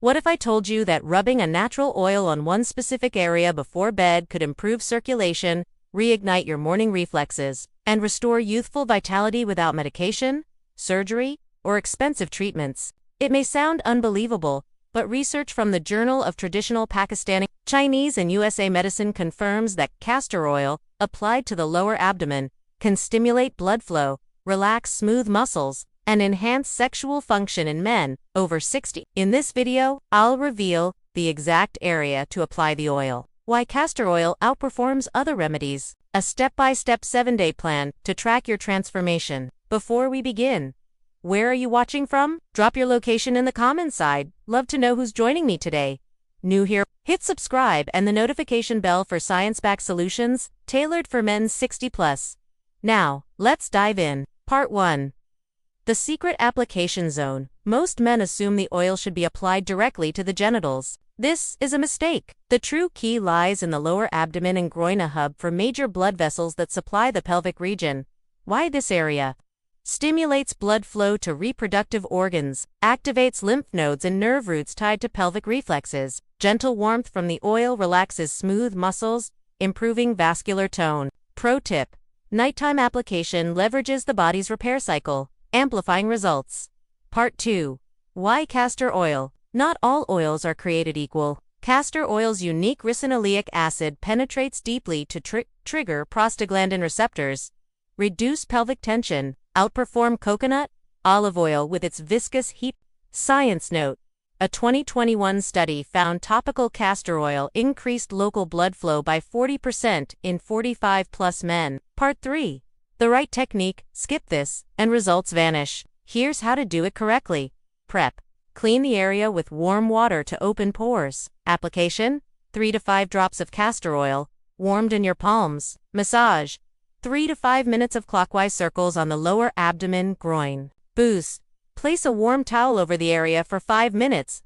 What if I told you that rubbing a natural oil on one specific area before bed could improve circulation, reignite your morning reflexes, and restore youthful vitality without medication, surgery, or expensive treatments? It may sound unbelievable, but research from the Journal of Traditional Pakistani, Chinese, and USA Medicine confirms that castor oil, applied to the lower abdomen, can stimulate blood flow, relax smooth muscles, and enhance sexual function in men over 60. In this video, I'll reveal the exact area to apply the oil, why castor oil outperforms other remedies, a step-by-step 7-day plan to track your transformation. Before we begin, where are you watching from? Drop your location in the comments side. Love to know who's joining me today. New here? Hit subscribe and the notification bell for science-backed solutions tailored for men 60+. Now, let's dive in. Part 1. The secret application zone. Most men assume the oil should be applied directly to the genitals. This is a mistake. The true key lies in the lower abdomen and groin, a hub for major blood vessels that supply the pelvic region. Why this area? Stimulates blood flow to reproductive organs, activates lymph nodes and nerve roots tied to pelvic reflexes. Gentle warmth from the oil relaxes smooth muscles, improving vascular tone. Pro tip: nighttime application leverages the body's repair cycle, amplifying results. Part 2. Why castor oil? Not all oils are created equal. Castor oil's unique ricinoleic acid penetrates deeply to trigger prostaglandin receptors, reduce pelvic tension, outperform coconut, olive oil with its viscous heat. Science note: a 2021 study found topical castor oil increased local blood flow by 40% in 45+ men. Part 3. The right technique: skip this, and results vanish. Here's how to do it correctly. Prep: clean the area with warm water to open pores. Application: 3 to 5 drops of castor oil, warmed in your palms. Massage: 3 to 5 minutes of clockwise circles on the lower abdomen, groin. Boost: place a warm towel over the area for 5 minutes.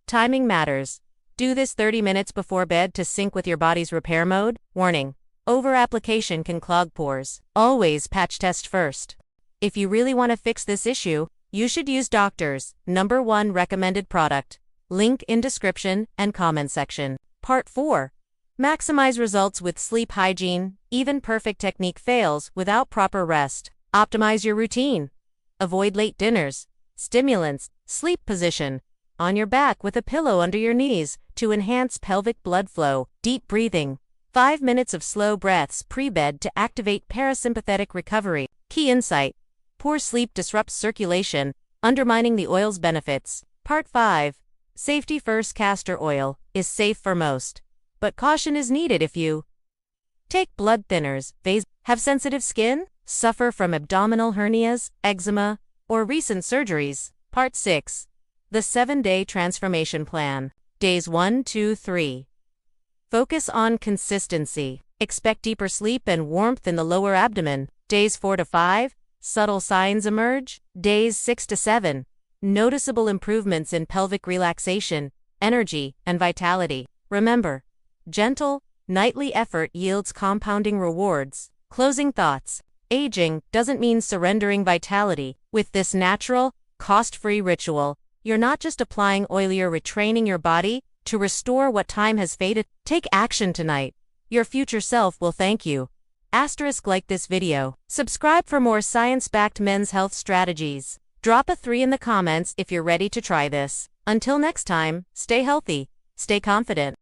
Timing matters. Do this 30 minutes before bed to sync with your body's repair mode. Warning: over-application can clog pores. Always patch test first. If you really want to fix this issue, you should use doctor's #1 recommended product. Link in description and comment section. Part 4. Maximize results with sleep hygiene. Even perfect technique fails without proper rest. Optimize your routine. Avoid late dinners. Stimulants: sleep position: on your back with a pillow under your knees to enhance pelvic blood flow. Deep breathing: 5 minutes of slow breaths pre-bed to activate parasympathetic recovery. Key insight: poor sleep disrupts circulation, undermining the oil's benefits. Part 5. Safety first. Castor oil is safe for most, but caution is needed if you take blood thinners, have sensitive skin, suffer from abdominal hernias, eczema, or recent surgeries. Part 6. The 7-day transformation plan. Days 1, 2, 3. Focus on consistency. Expect deeper sleep and warmth in the lower abdomen. Days 4 to 5. Subtle signs emerge. Days 6 to 7. Noticeable improvements in pelvic relaxation, energy, and vitality. Remember, gentle, nightly effort yields compounding rewards. Closing thoughts: aging doesn't mean surrendering vitality. With this natural, cost-free ritual, you're not just applying oil, you're retraining your body to restore what time has faded. Take action tonight. Your future self will thank you. Like this video. Subscribe for more science-backed men's health strategies. Drop a 3 in the comments if you're ready to try this. Until next time, stay healthy, stay confident.